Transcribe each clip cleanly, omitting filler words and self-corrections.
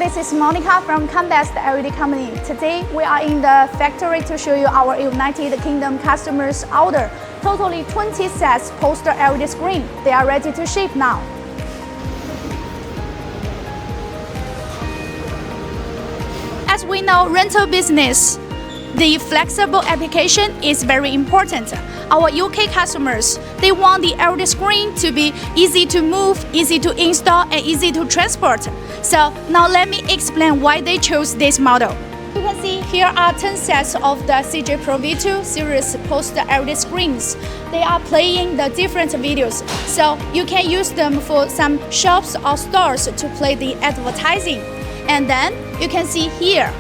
this is Monica from Canbest LED Company. Today we are in the factory to show you our United Kingdom customers' order. Totally 20 sets poster LED screen. They are ready to ship now. As we know, rental business, the flexible application is very important. Our UK customers, they want the LED screen to be easy to move, easy to install, and easy to transport. So now let me explain why they chose this model. You can see here are 10 sets of the CJ Pro V2 series poster LED screens. They are playing the different videos, so you can use them for some shops or stores to play the advertising. And then you can see here,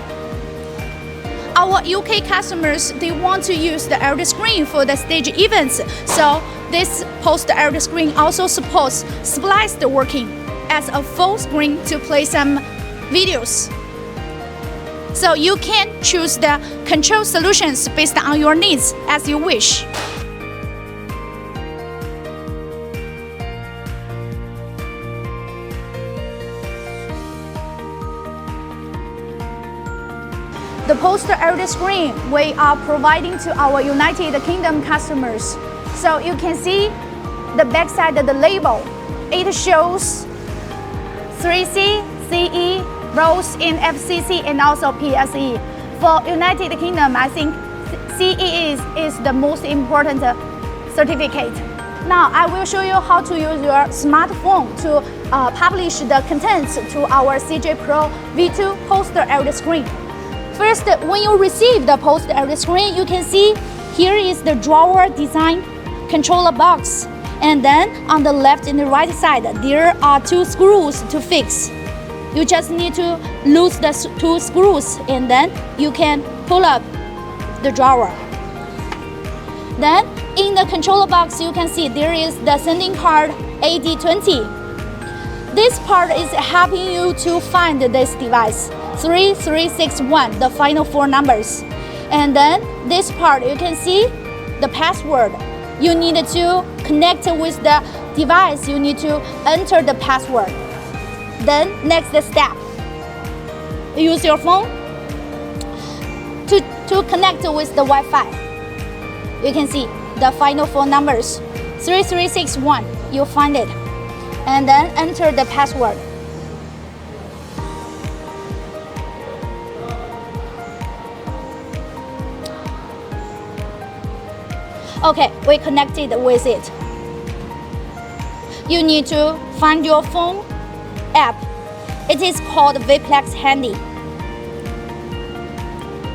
our UK customers, they want to use the LED screen for the stage events. So this poster LED screen also supports spliced working as a full screen to play some videos. So you can choose the control solutions based on your needs as you wish. The poster LED screen we are providing to our United Kingdom customers. So you can see the backside of the label. It shows 3C, CE, roles in FCC and also PSE. For United Kingdom, I think CE is the most important certificate. Now I will show you how to use your smartphone to publish the contents to our CJ Pro V2 poster LED screen. First, when you receive the poster LED screen, you can see here is the drawer design controller box. And then on the left and the right side, there are 2 screws to fix. You just need to lose the 2 screws and then you can pull up the drawer. Then in the controller box, you can see there is the sending card AD20. This part is helping you to find this device. 3361, the final 4 numbers. And then this part, you can see the password. You need to connect with the device. You need to enter the password. Then next step, use your phone to connect with the Wi-Fi. You can see the final 4 numbers, 3361, you find it. And then enter the password. Okay, we connected with it. You need to find your phone app. It is called Vplex Handy.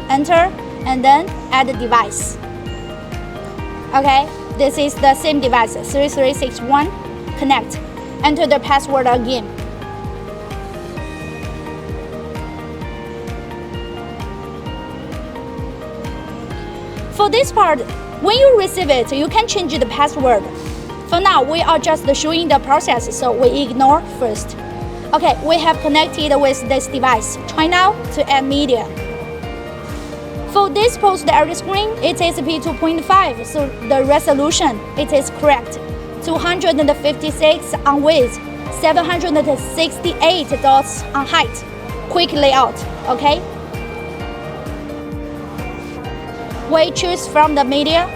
Enter and then add the device. Okay, this is the same device, 3361. Connect. Enter the password again. For this part, when you receive it, you can change the password. For now, we are just showing the process, so we ignore first. Okay, we have connected with this device. Try now to add media. For this poster LED screen, it is p2.5, so the resolution, it is correct. 256 on width, 768 dots on height. Quick layout, okay? We choose from the media.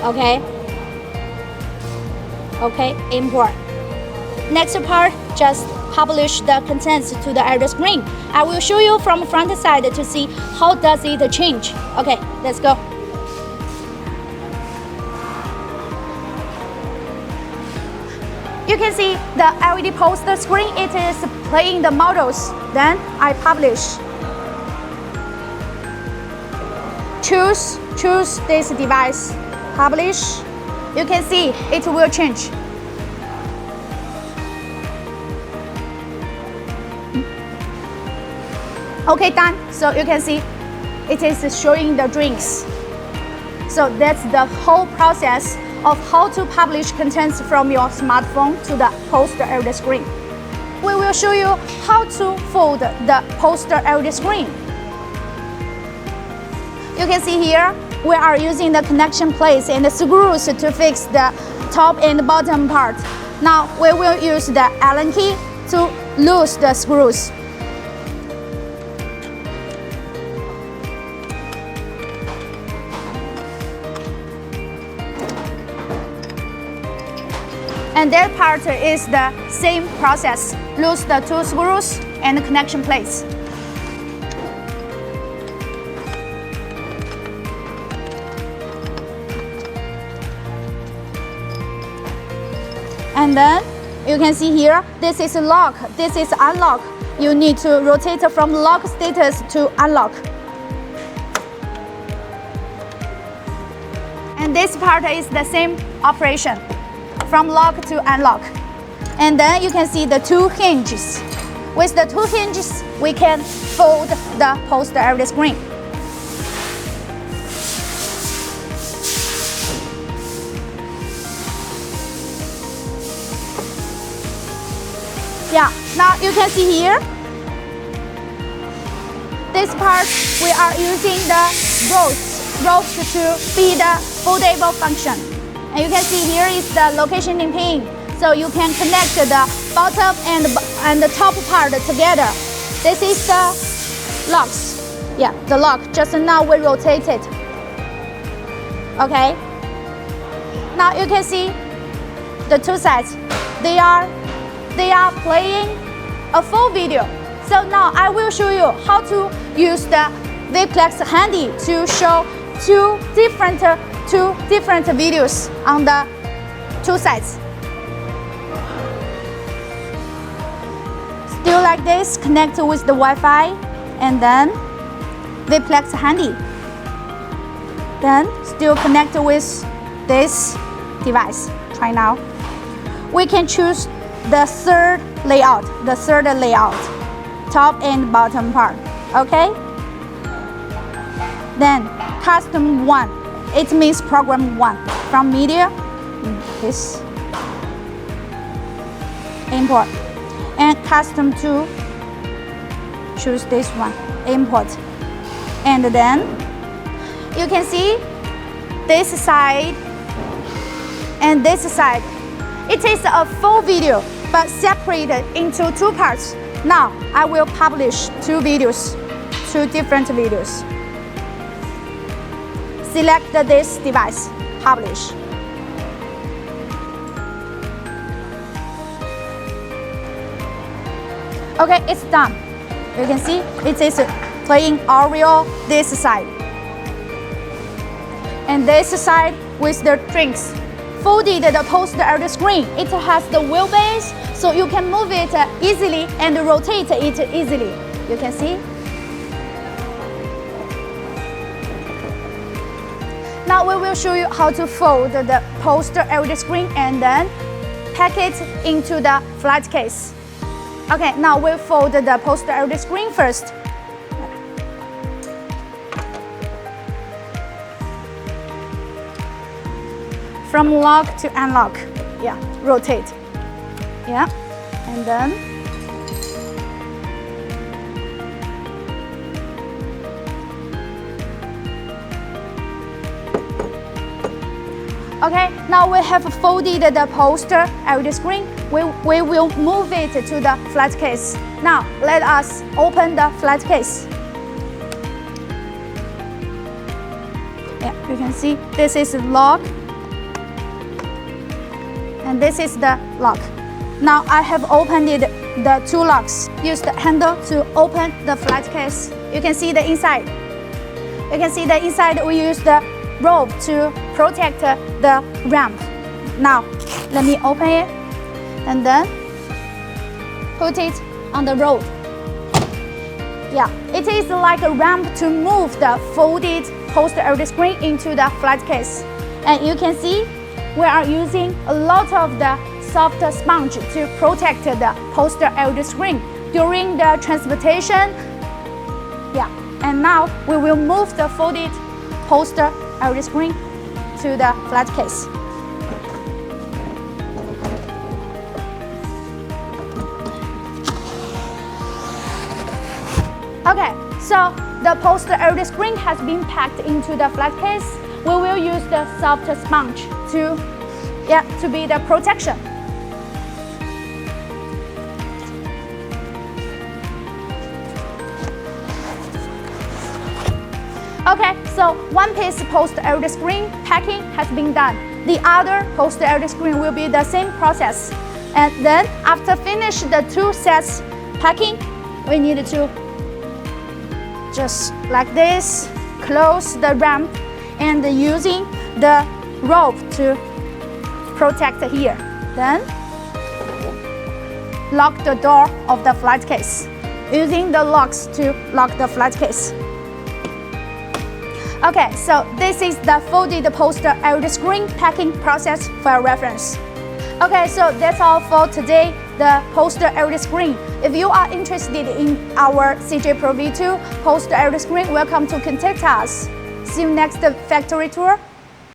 Okay. Okay, import. Next part, just publish the contents to the LED screen. I will show you from front side to see how does it change. Okay, let's go. You can see the LED poster screen, it is playing the models. Then I publish. Choose this device, publish. You can see it will change. Okay, done. So you can see it is showing the drinks. So that's the whole process of how to publish contents from your smartphone to the poster LED screen. We will show you how to fold the poster LED screen. You can see here, we are using the connection plates and the screws to fix the top and bottom part. Now we will use the Allen key to loose the screws. And that part is the same process. Loose the 2 screws and the connection plates. And then you can see here, this is lock, this is unlock. You need to rotate from lock status to unlock. And this part is the same operation, from lock to unlock. And then you can see the 2 hinges. With the 2 hinges, we can fold the poster LED screen. Yeah, now you can see here, this part we are using the ropes to be the foldable function. And you can see here is the locationing pin, so you can connect the bottom and the top part together. This is the locks. Yeah, the lock. Just now we rotate it. Okay. Now you can see the 2 sides. They are playing a full video. So now I will show you how to use the Vplex Handy to show two different videos on the 2 sides. Still like this, connect with the Wi-Fi, and then Vplex Handy. Then still connect with this device. Try now. We can choose the third layout, top and bottom part. Okay? Then custom 1, it means program 1. From media, this import. And custom 2, choose this one, import. And then you can see this side and this side. It is a full video, but separated into 2 parts. Now I will publish 2 different videos. Select this device, publish. Okay, it's done. You can see it is playing Oreo this side. And this side with the drinks. Folded the poster LED screen. It has the wheelbase, so you can move it easily and rotate it easily. You can see. Now we will show you how to fold the poster LED screen and then pack it into the flat case. Okay, now we'll fold the poster LED screen first. From lock to unlock, yeah, rotate, yeah, and then okay, now we have folded the poster LED screen. We will move it to the flat case. Now let us open the flat case. Yeah, you can see this is lock. And this is the lock. Now I have opened the 2 locks. Use the handle to open the flat case. You can see the inside. You can see the inside we use the rope to protect the ramp. Now let me open it and then put it on the rope. Yeah, it is like a ramp to move the folded poster LED screen into the flat case. And you can see we are using a lot of the soft sponge to protect the poster LED screen during the transportation. Yeah, and now we will move the folded poster LED screen to the flat case. Okay, so the poster LED screen has been packed into the flat case. We will use the soft sponge to be the protection. Okay, so one piece post-LED screen packing has been done. The other post-LED screen will be the same process. And then after finish the 2 sets packing, we need to just like this, close the ramp and using the rope to protect here. Then lock the door of the flight case, using the locks to lock the flight case. Okay, so this is the folded poster LED screen packing process for your reference. Okay, so that's all for today, the poster LED screen. If you are interested in our CJ Pro V2 poster LED screen, welcome to contact us. See you next factory tour.